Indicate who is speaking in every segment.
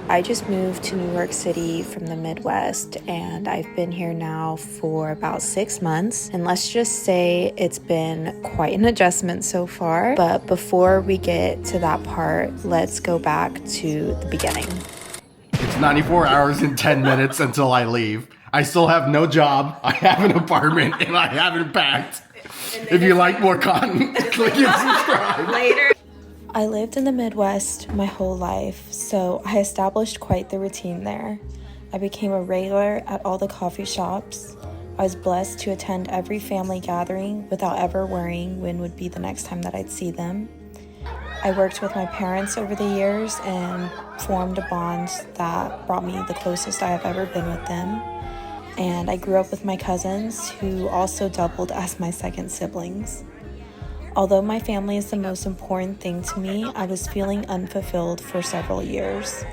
Speaker 1: I just moved to New York City from the Midwest, and I've been here now for about 6 months. And let's just say it's been quite an adjustment so far. But before we get to that part, let's go back to the beginning.
Speaker 2: It's 94 hours and 10 minutes until I leave. I still have no job, I have an apartment, and I haven't packed. If you like more content, click and subscribe.
Speaker 1: Later. I lived in the Midwest my whole life, so I established quite the routine there. I became a regular at all the coffee shops. I was blessed to attend every family gathering without ever worrying when would be the next time that I'd see them. I worked with my parents over the years and formed a bond that brought me the closest I have ever been with them. And I grew up with my cousins, who also doubled as my second siblings. Although my family is the most important thing to me, I was feeling unfulfilled for several years.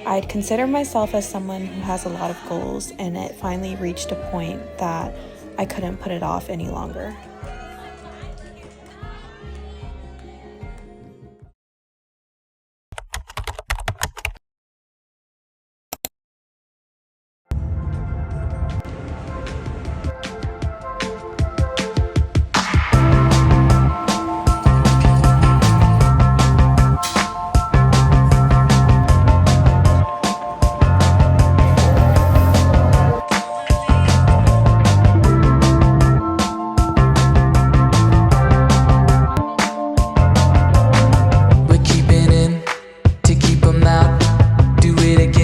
Speaker 1: I'd consider myself as someone who has a lot of goals, and it finally reached a point that I couldn't put it off any longer.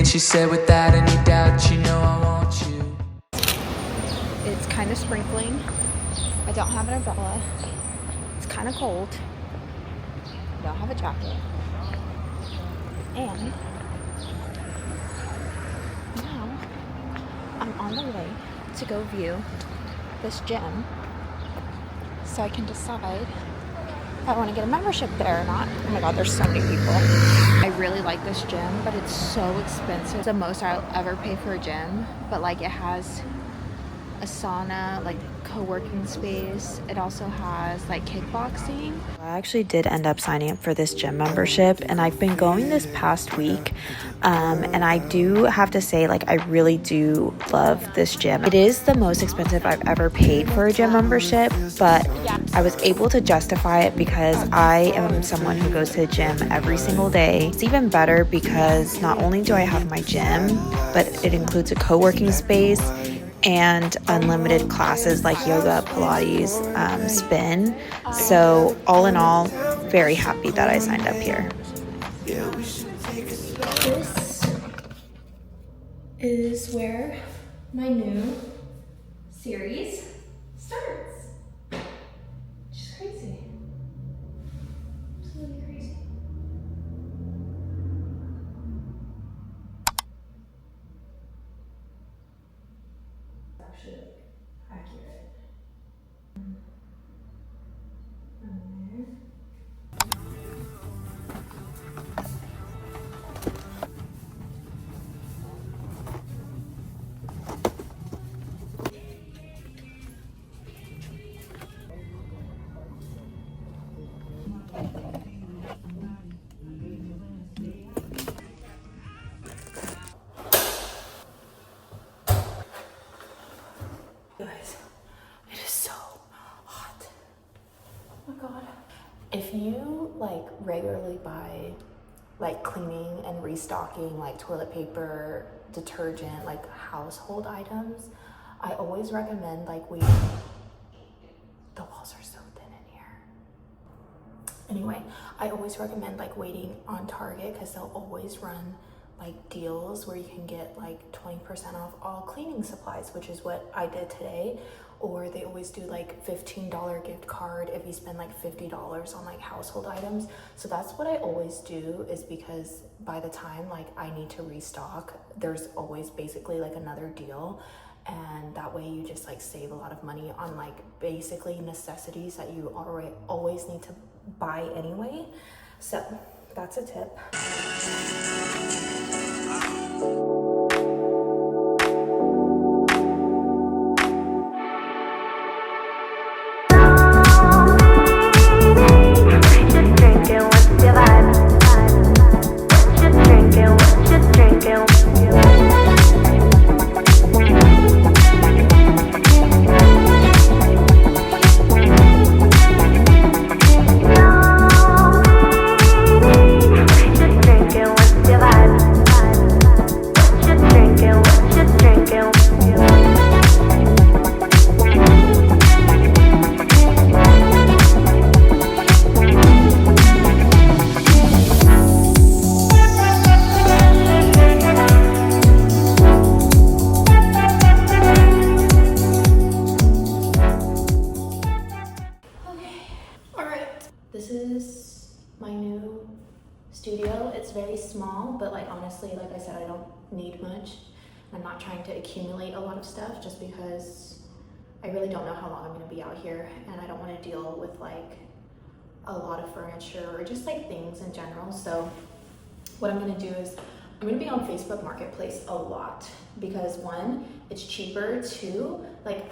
Speaker 3: She said without any doubt, you know I want you.
Speaker 1: It's kind of sprinkling. I don't have an umbrella. It's kind of cold. I don't have a jacket. And now I'm on the way to go view this gym so I can decide if I want to get a membership there or not. Oh my god, there's so many people. I really like this gym, but it's so expensive. It's the most I'll ever pay for a gym, but like it has a sauna, like co-working space. It also has like kickboxing. I actually did end up signing up for this gym membership, and I've been going this past week. And I do have to say, like, I really do love this gym. It is the most expensive I've ever paid for a gym membership, but I was able to justify it because I am someone who goes to the gym every single day. It's even better because not only do I have my gym, but it includes a co-working space and unlimited classes like yoga, Pilates, spin. So all in all, very happy that I signed up here. This is where my new series starts. Which is crazy. Absolutely crazy. Actually, like, accurate. Guys, it is so hot. Oh my god. If you like regularly buy like cleaning and restocking like toilet paper, detergent, like household items, I always recommend like waiting. The walls are so thin in here. Anyway, I always recommend like waiting on Target because they'll always run like deals where you can get like 20% off all cleaning supplies, which is what I did today. Or they always do like $15 gift card if you spend like $50 on like household items. So that's what I always do, is because by the time like I need to restock, there's always basically like another deal. And that way you just like save a lot of money on like basically necessities that you always need to buy anyway. So that's a tip.
Speaker 4: Just drinking, what's your vibe? Just drinking,
Speaker 1: it's very small, but like honestly, like I said, I don't need much. I'm not trying to accumulate a lot of stuff just because I really don't know how long I'm gonna be out here, and I don't want to deal with like a lot of furniture or just like things in general. So what I'm gonna do is I'm gonna be on Facebook Marketplace a lot because one, it's cheaper. Two, like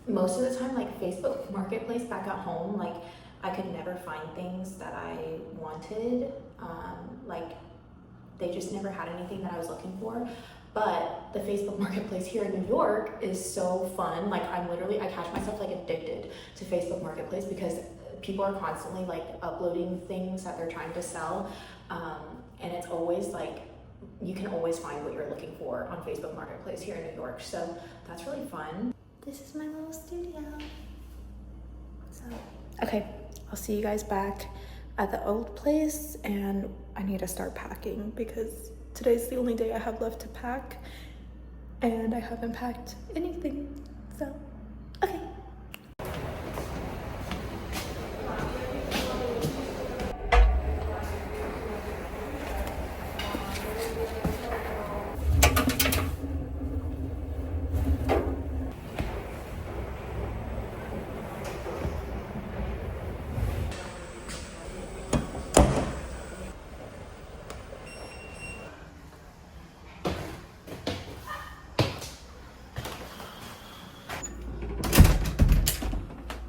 Speaker 1: most of the time, like Facebook Marketplace back at home, like I could never find things that I wanted. Like they just never had anything that I was looking for. But the Facebook Marketplace here in New York is so fun. Like I catch myself like addicted to Facebook Marketplace because people are constantly like uploading things that they're trying to sell. And it's always like, you can always find what you're looking for on Facebook Marketplace here in New York. So that's really fun. This is my little studio. So, okay, I'll see you guys back at the old place, and I need to start packing because today's the only day I have left to pack, and I haven't packed anything. So, okay.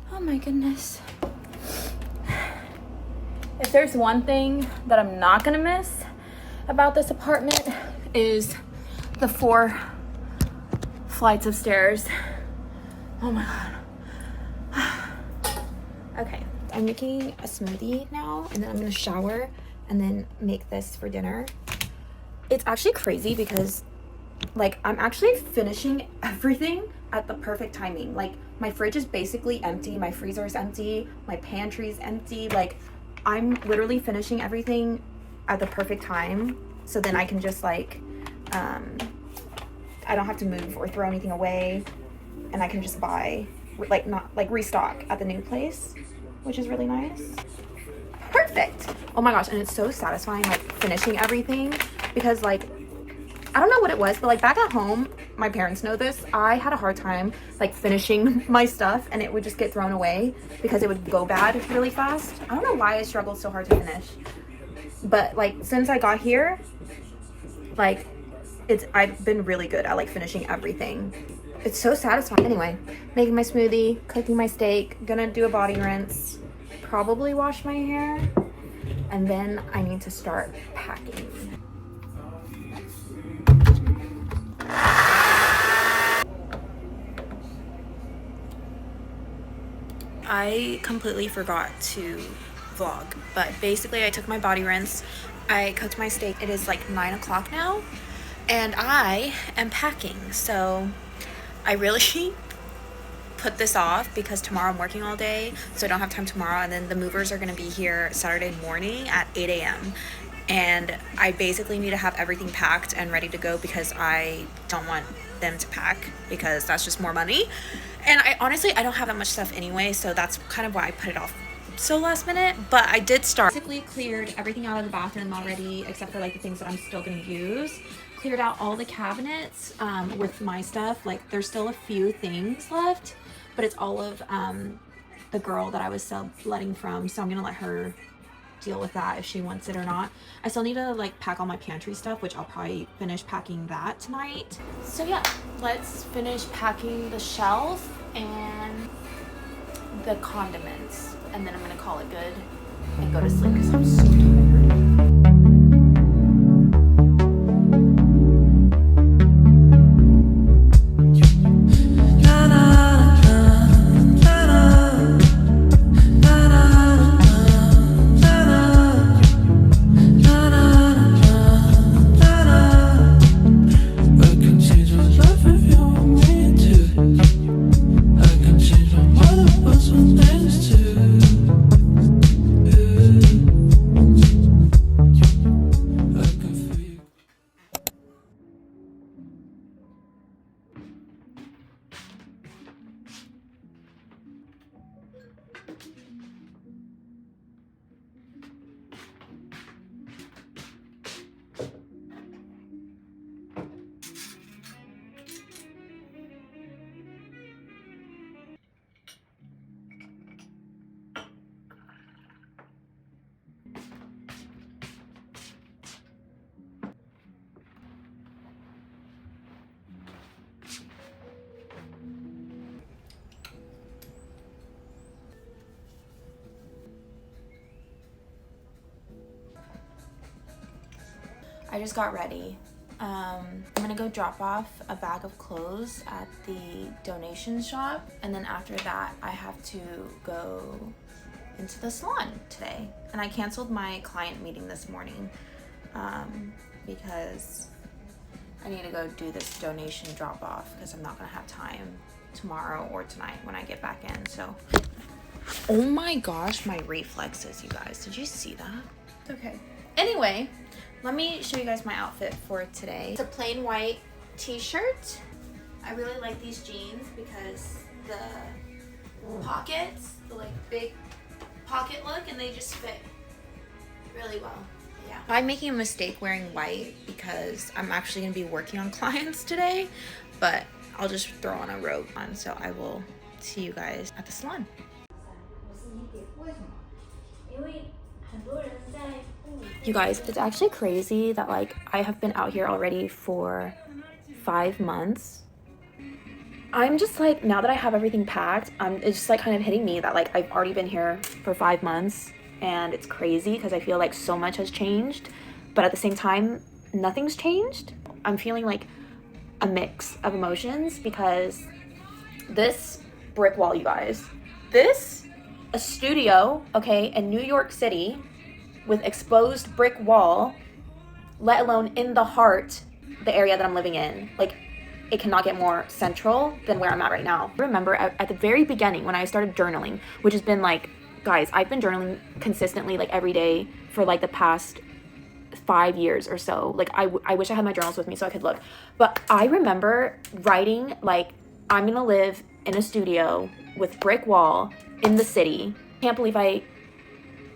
Speaker 1: Oh my goodness. If there's one thing that I'm not gonna miss about this apartment is the 4 flights of stairs. Oh my God. Okay, I'm making a smoothie now, and then I'm gonna shower and then make this for dinner. It's actually crazy because like I'm actually finishing everything at the perfect timing. Like my fridge is basically empty, my freezer is empty, my pantry is empty. Like I'm literally finishing everything at the perfect time, so then I can just like I don't have to move or throw anything away, and I can just buy like not like restock at the new place, which is really nice. Perfect. Oh my gosh, and it's so satisfying like finishing everything because like I don't know what it was, but like back at home, my parents know this, I had a hard time like finishing my stuff, and it would just get thrown away because it would go bad really fast. I don't know why I struggled so hard to finish, but like since I got here, like I've been really good at like finishing everything. It's so satisfying. Anyway, making my smoothie, cooking my steak, gonna do a body rinse, probably wash my hair, and then I need to start packing. I completely forgot to vlog, but basically I took my body rinse, I cooked my steak. It is like 9 o'clock now, and I am packing. So I really put this off because tomorrow I'm working all day, so I don't have time tomorrow, and then the movers are gonna be here Saturday morning at 8 a.m. and I basically need to have everything packed and ready to go because I don't want them to pack because that's just more money, and I honestly don't have that much stuff anyway, so that's kind of why I put it off so last minute. But I did start. Basically cleared everything out of the bathroom already except for like the things that I'm still gonna use. Cleared out all the cabinets with my stuff. Like there's still a few things left, but it's all of the girl that I was subletting from, so I'm gonna let her deal with that if she wants it or not. I still need to like pack all my pantry stuff, which I'll probably finish packing that tonight. So yeah, let's finish packing the shelf and the condiments, and then I'm gonna call it good and go to sleep because I'm so tired. I just got ready. I'm gonna go drop off a bag of clothes at the donation shop, and then after that I have to go into the salon today. And I canceled my client meeting this morning because I need to go do this donation drop off because I'm not gonna have time tomorrow or tonight when I get back in. So, oh my gosh, my reflexes, you guys, did you see that? Okay, anyway, let me show you guys my outfit for today. It's a plain white t-shirt. I really like these jeans because the pockets, the like big pocket look, and they just fit really well. Yeah. I'm making a mistake wearing white because I'm actually gonna be working on clients today, but I'll just throw on a robe on, so I will see you guys at the salon. You guys, it's actually crazy that like I have been out here already for 5 months. I'm just like, now that I have everything packed, it's just like kind of hitting me that like I've already been here for 5 months, and it's crazy because I feel like so much has changed, but at the same time, nothing's changed. I'm feeling like a mix of emotions because this brick wall, you guys, a studio, okay, in New York City with exposed brick wall, let alone in the heart, the area that I'm living in. Like, it cannot get more central than where I'm at right now. I remember at the very beginning when I started journaling, which has been like, guys, I've been journaling consistently like every day for like the past 5 years or so. Like I wish I had my journals with me so I could look. But I remember writing like, I'm gonna live in a studio with brick wall in the city. Can't believe I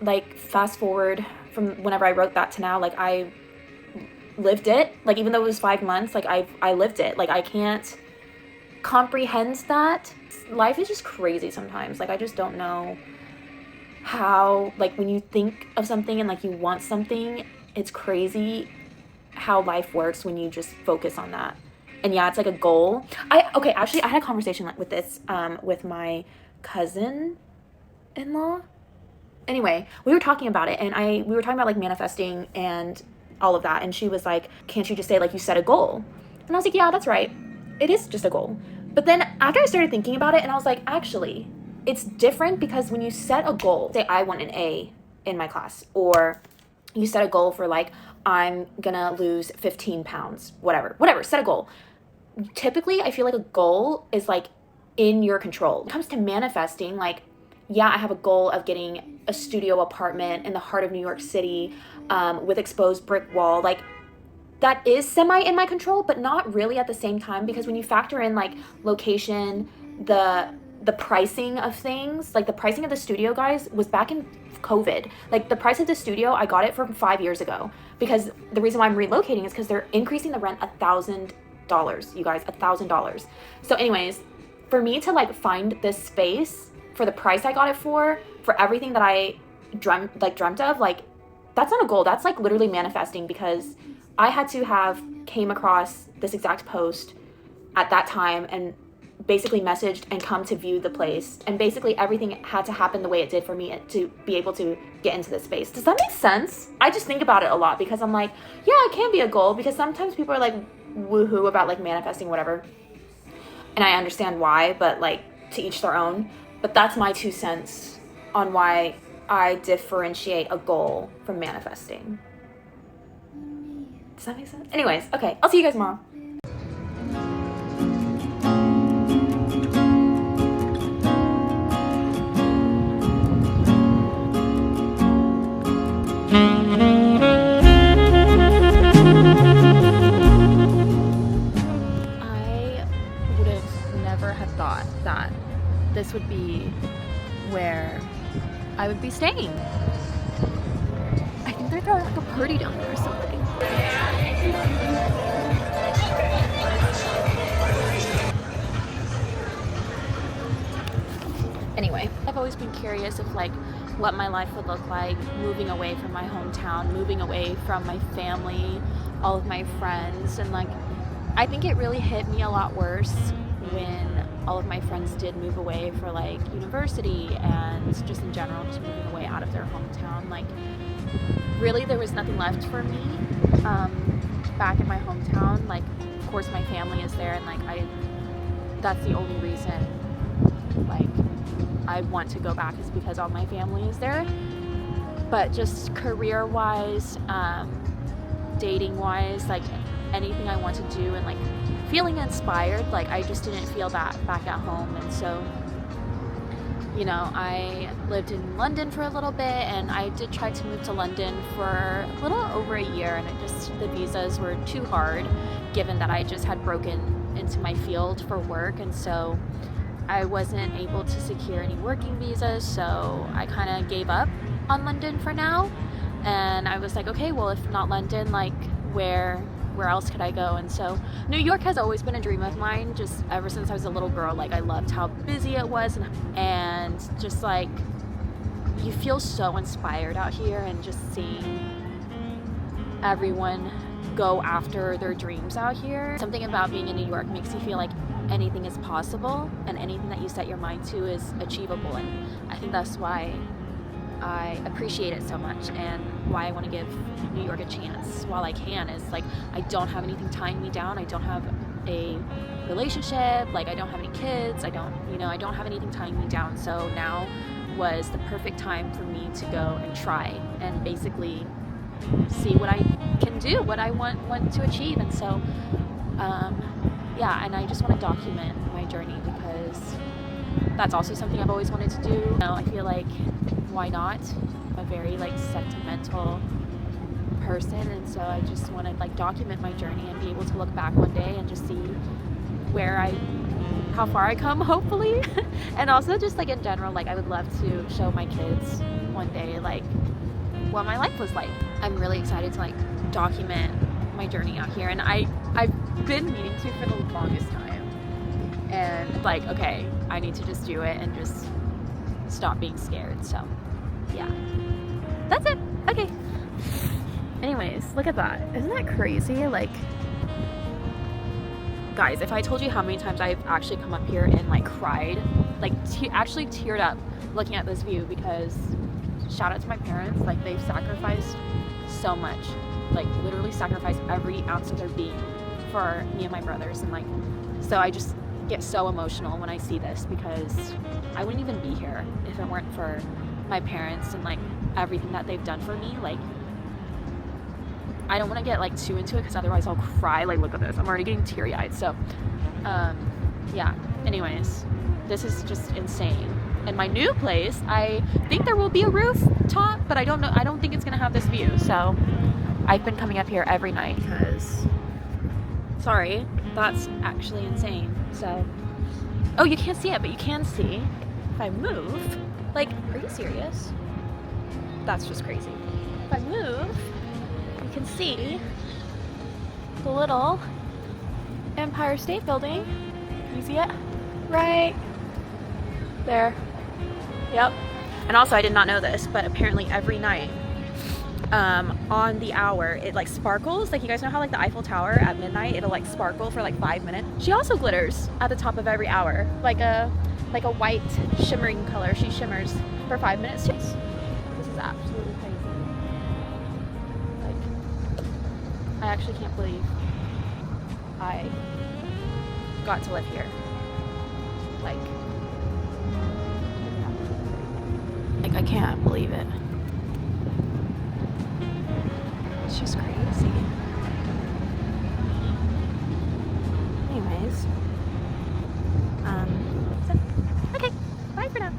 Speaker 1: like fast forward from whenever I wrote that to now, like I lived it. Like even though it was 5 months, like I lived it. Like I can't comprehend that. Life is just crazy sometimes. Like I just don't know how, like when you think of something and like you want something, it's crazy how life works when you just focus on that. And yeah, it's like a goal. Actually I had a conversation with this with my cousin-in-law. Anyway, we were talking about it, and we were talking about like manifesting and all of that, and she was like, can't you just say like you set a goal? And I was like, yeah, that's right, it is just a goal. But then after I started thinking about it, and I was like, actually it's different, because when you set a goal, say I want an A in my class, or you set a goal for like, I'm gonna lose 15 pounds, whatever, set a goal. Typically I feel like a goal is like in your control. When it comes to manifesting, like, yeah, I have a goal of getting a studio apartment in the heart of New York City with exposed brick wall. Like, that is semi in my control, but not really at the same time, because when you factor in like location, the pricing of things, like the pricing of the studio, guys, was back in COVID. Like the price of the studio, I got it from 5 years ago, because the reason why I'm relocating is because they're increasing the rent $1,000, you guys, $1,000. So anyways, for me to like find this space for the price I got it for everything that I dreamt of, like, that's not a goal. That's like literally manifesting, because I had to have came across this exact post at that time and basically messaged and come to view the place, and basically everything had to happen the way it did for me to be able to get into this space. Does that make sense? I just think about it a lot, because I'm like, yeah, it can be a goal, because sometimes people are like woohoo about like manifesting whatever, and I understand why, but like to each their own. But that's my 2 cents on why I differentiate a goal from manifesting. Does that make sense? Anyways, okay, I'll see you guys tomorrow. I would have never have thought that this would be where I would be staying. I think they're throwing like a party down there or something. Anyway, I've always been curious of like what my life would look like moving away from my hometown, moving away from my family, all of my friends, and like I think it really hit me a lot worse when all of my friends did move away for like university and just in general just moving away out of their hometown. Like really there was nothing left for me back in my hometown. Like, of course my family is there, and like that's the only reason like I want to go back is because all my family is there. But just career wise, dating wise, like anything I want to do and like feeling inspired, like I just didn't feel that back at home. And so, you know, I lived in London for a little bit, and I did try to move to London for a little over a year, and the visas were too hard given that I just had broken into my field for work. And so I wasn't able to secure any working visas, so I kind of gave up on London for now. And I was like, okay, well, if not London, like where else could I go? And so New York has always been a dream of mine, just ever since I was a little girl. Like I loved how busy it was, and just like you feel so inspired out here, and just seeing everyone go after their dreams out here. Something about being in New York makes you feel like anything is possible, and anything that you set your mind to is achievable. And I think that's why I appreciate it so much, and why I want to give New York a chance while I can. Is like I don't have anything tying me down. I don't have a relationship, like I don't have any kids, I don't have anything tying me down. So now was the perfect time for me to go and try and basically see what I can do, what I want to achieve. And so yeah, and I just want to document my journey, because that's also something I've always wanted to do. You know, I feel like, why not? I'm a very like sentimental person, and so I just want to like document my journey and be able to look back one day and just see how far I come, hopefully. And also just like in general, like I would love to show my kids one day like what my life was like. I'm really excited to like document my journey out here, and I've been meaning to for the longest time, and like, okay, I need to just do it and just stop being scared. So yeah, that's it. Okay, anyways, look at that. Isn't that crazy? Like, guys, if I told you how many times I've actually come up here and like cried, like actually teared up looking at this view, because shout out to my parents, like they've sacrificed so much, like literally sacrificed every ounce of their being for me and my brothers. And like, so I just get so emotional when I see this, because I wouldn't even be here if it weren't for my parents and like everything that they've done for me. Like, I don't want to get like too into it, because otherwise I'll cry. Like, look at this, I'm already getting teary-eyed. So yeah, anyways, this is just insane. In my new place, I think there will be a rooftop, but I don't know, I don't think it's gonna have this view. So I've been coming up here every night because, sorry, that's actually insane. So, oh, you can't see it, but you can see if I move. Like, are you serious? That's just crazy. If I move, you can see the little Empire State Building. Can you see it? Right there. Yep. And also, I did not know this, but apparently every night on the hour it like sparkles. Like, you guys know how like the Eiffel Tower at midnight, it'll like sparkle for like 5 minutes. She also glitters at the top of every hour, like a white shimmering color. She shimmers for 5 minutes too. This is absolutely crazy. Like, I actually can't believe I got to live here. Like I can't believe it. It's just crazy. Anyways, so, okay, bye for now.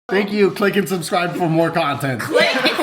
Speaker 2: Thank you. Click and subscribe for more content.
Speaker 1: Click